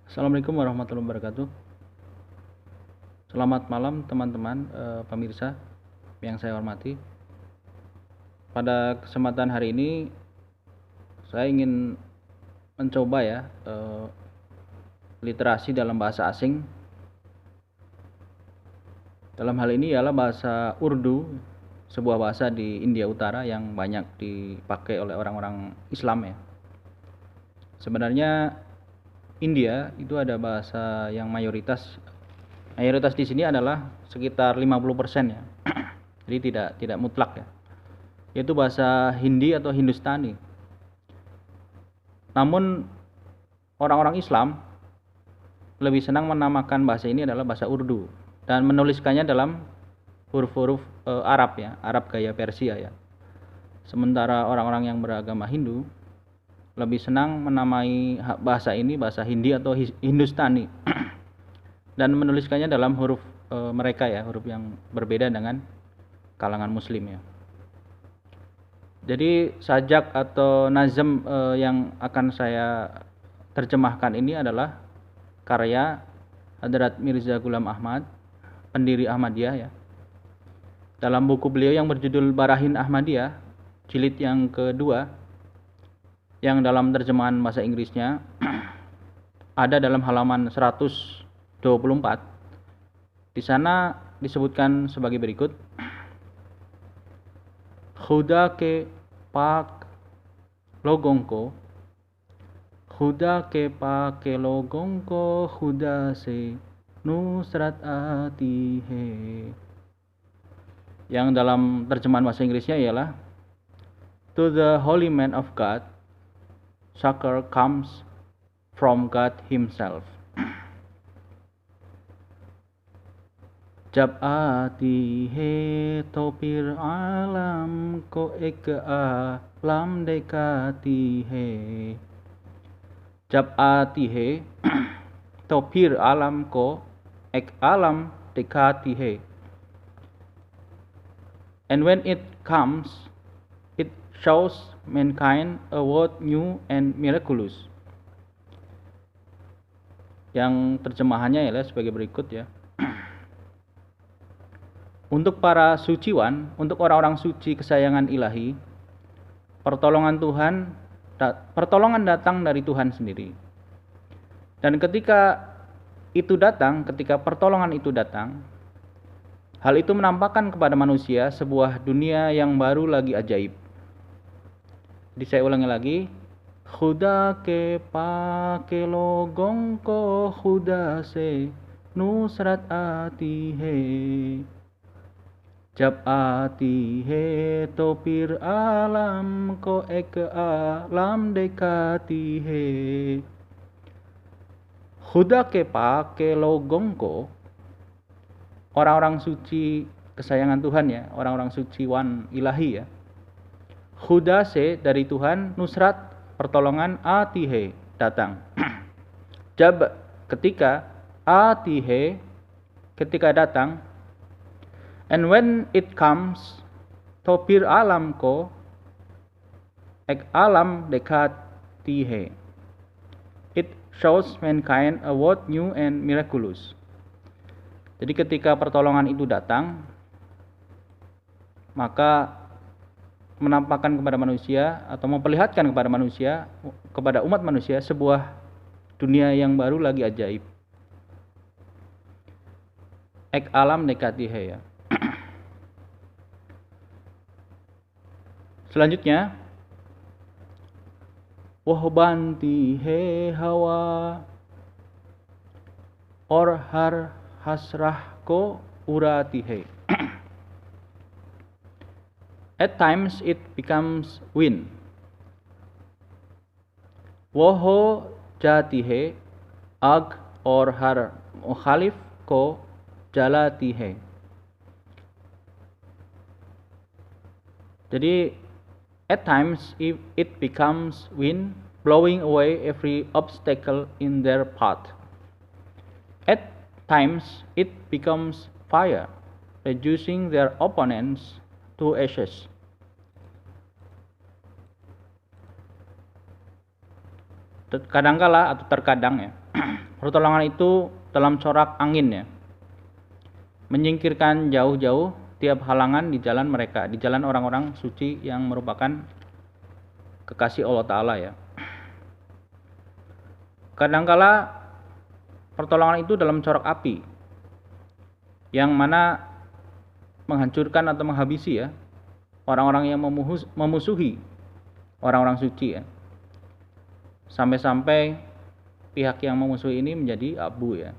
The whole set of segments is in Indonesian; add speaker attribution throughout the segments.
Speaker 1: Assalamualaikum warahmatullahi wabarakatuh. Selamat malam teman-teman pemirsa yang saya hormati. Pada kesempatan hari ini saya ingin mencoba literasi dalam bahasa asing. Dalam hal ini ialah bahasa Urdu, sebuah bahasa di India Utara yang banyak dipakai oleh orang-orang Islam ya. Sebenarnya India itu ada bahasa yang mayoritas di sini adalah sekitar 50% ya. Jadi tidak mutlak ya. Yaitu bahasa Hindi atau Hindustani. Namun orang-orang Islam lebih senang menamakan bahasa ini adalah bahasa Urdu dan menuliskannya dalam huruf-huruf Arab ya, Arab gaya Persia ya. Sementara orang-orang yang beragama Hindu lebih senang menamai bahasa ini bahasa Hindi atau Hindustani dan menuliskannya dalam huruf mereka ya, huruf yang berbeda dengan kalangan Muslim ya. Jadi sajak atau nazm yang akan saya terjemahkan ini adalah karya Hadrat Mirza Ghulam Ahmad, pendiri Ahmadiyah ya. Dalam buku beliau yang berjudul Barahin Ahmadiyah, jilid yang kedua, yang dalam terjemahan bahasa Inggrisnya ada dalam halaman 124. Di sana disebutkan sebagai berikut: Khuda ke pak logon ko, Khuda ke pak logon ko, Khuda se nusrat aati hai. Yang dalam terjemahan bahasa Inggrisnya ialah To the holy man of God, succor comes from God himself. Jab aati hai to pir alam ko ek alam dekati hai. Jab aati hai to pir alam ko ek alam dekati hai. And when it comes, it shows mankind a world new and miraculous. Yang terjemahannya ialah sebagai berikut ya. Untuk para suciwan, untuk orang-orang suci kesayangan ilahi, pertolongan datang dari Tuhan sendiri. Dan ketika pertolongan itu datang, hal itu menampakkan kepada manusia sebuah dunia yang baru lagi ajaib. Jadi saya ulangi lagi. Khuda ke pake logon ko, Khuda se nusrat aati hai. Jab aati hai to pir alam ko ek alam dekati hai. Khuda ke pake logon ko, orang-orang suci kesayangan Tuhan ya, orang-orang suciwan ilahi ya. Khuda se dari Tuhan, nusrat pertolongan, atihe datang. Jab ketika, atihe ketika datang, and when it comes, topir alam ko ek alam dekatihe. It shows mankind a world new and miraculous. Jadi ketika pertolongan itu datang, maka menampakkan kepada manusia atau memperlihatkan kepada manusia, kepada umat manusia sebuah dunia yang baru lagi ajaib. Ek alam dekatihe ya. Selanjutnya, wahbanti he hawa or har hasrah ko urati hai. At times it becomes wind. Woho jati hai ag or har mukhalif ko jalati hai. Jadi at times it becomes wind, blowing away every obstacle in their path. At times it becomes fire, reducing their opponents to ashes. Kadangkala atau terkadang ya, Pertolongan itu dalam corak angin ya, menyingkirkan jauh-jauh tiap halangan di jalan mereka, di jalan orang-orang suci yang merupakan kekasih Allah Ta'ala ya. Kadangkala pertolongan itu dalam corak api, yang mana menghancurkan atau menghabisi ya orang-orang yang memusuhi orang-orang suci ya. Sampai-sampai pihak yang memusuhi ini menjadi abu ya.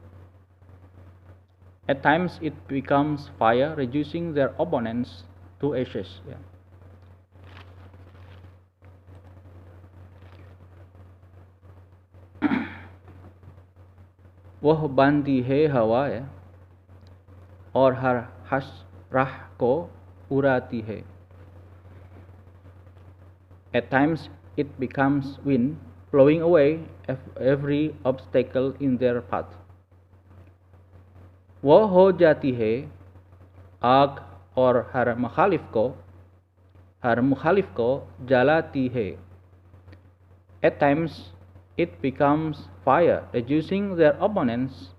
Speaker 1: At times it becomes fire, reducing their opponents to ashes ya. वह बांधती है हवा है और हर राह को उड़ाती है. At times it becomes wind, blowing away every obstacle in their path. वह हो जाती है आग और हर मुखालिफ को जलाती है. At times it becomes fire, reducing their opponents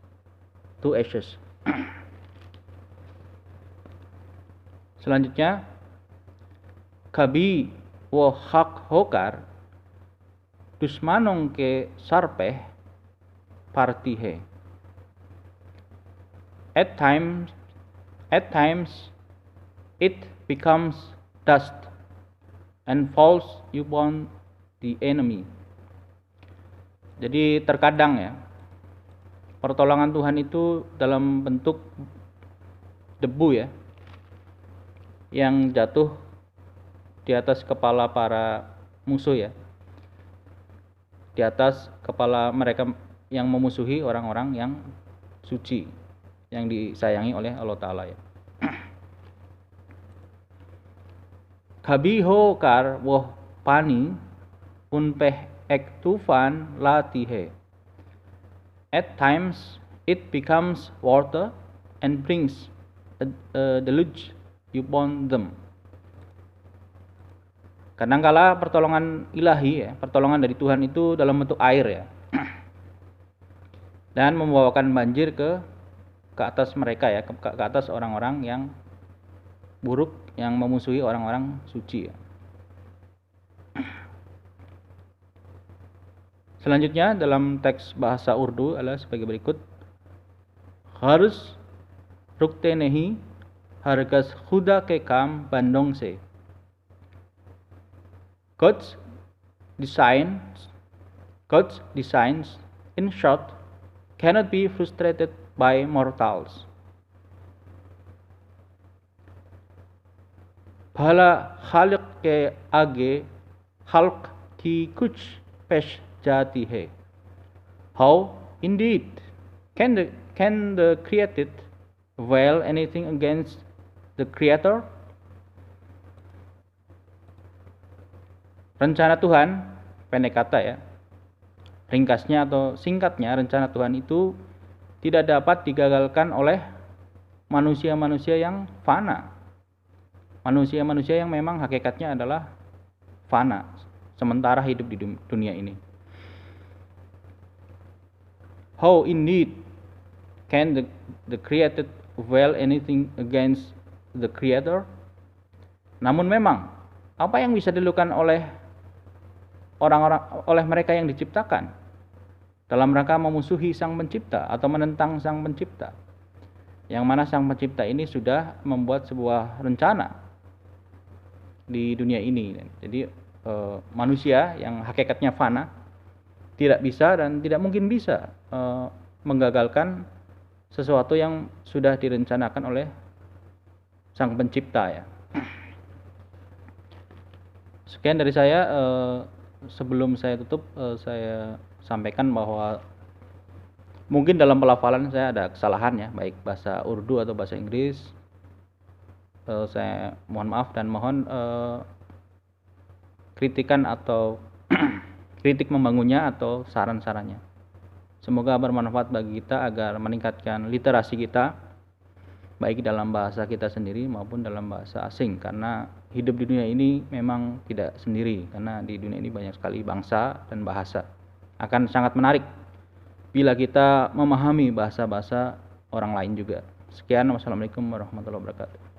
Speaker 1: to ashes. Selanjutnya, कभी वो हक होकर दुश्मनों के सर पे पड़ती है. At times it becomes dust and falls upon the enemy. Jadi terkadang ya, pertolongan Tuhan itu dalam bentuk debu ya, yang jatuh di atas kepala para musuh ya, di atas kepala mereka yang memusuhi orang-orang yang suci, yang disayangi oleh Allah Ta'ala ya. कभी होकर वह पानी उन पे एक तूफान लाती है. At times it becomes water and brings a deluge upon them. Kadangkala pertolongan ilahi ya, pertolongan dari Tuhan itu dalam bentuk air ya, dan membawakan banjir ke atas mereka ya, ke atas orang-orang yang buruk yang memusuhi orang-orang suci ya. Selanjutnya dalam teks bahasa Urdu adalah sebagai berikut. Harus rukte nahi hargas khuda ke kam bandong se. God's designs in short cannot be frustrated by mortals. भला खालिक के आगे खल्क की कुछ पेश जाती है. How indeed can the created avail anything against the creator? Rencana Tuhan, pendek kata ya, ringkasnya atau singkatnya, rencana Tuhan itu tidak dapat digagalkan oleh manusia-manusia yang fana. Manusia-manusia yang memang hakikatnya adalah fana, sementara hidup di dunia ini. How indeed can the created avail anything against the creator? Namun memang apa yang bisa dilakukan oleh oleh mereka yang diciptakan dalam rangka memusuhi Sang Pencipta atau menentang Sang Pencipta, yang mana Sang Pencipta ini sudah membuat sebuah rencana di dunia ini. Jadi manusia yang hakikatnya fana tidak bisa dan tidak mungkin bisa menggagalkan sesuatu yang sudah direncanakan oleh Sang Pencipta ya. Sekian dari saya. Sebelum saya tutup, saya sampaikan bahwa mungkin dalam pelafalan saya ada kesalahan ya, baik bahasa Urdu atau bahasa Inggris. Saya mohon maaf dan mohon kritikan atau kritik membangunnya atau saran-sarannya. Semoga bermanfaat bagi kita agar meningkatkan literasi kita, baik dalam bahasa kita sendiri maupun dalam bahasa asing, karena hidup di dunia ini memang tidak sendiri, karena di dunia ini banyak sekali bangsa dan bahasa. Akan sangat menarik bila kita memahami bahasa-bahasa orang lain juga. Sekian, wassalamualaikum warahmatullahi wabarakatuh.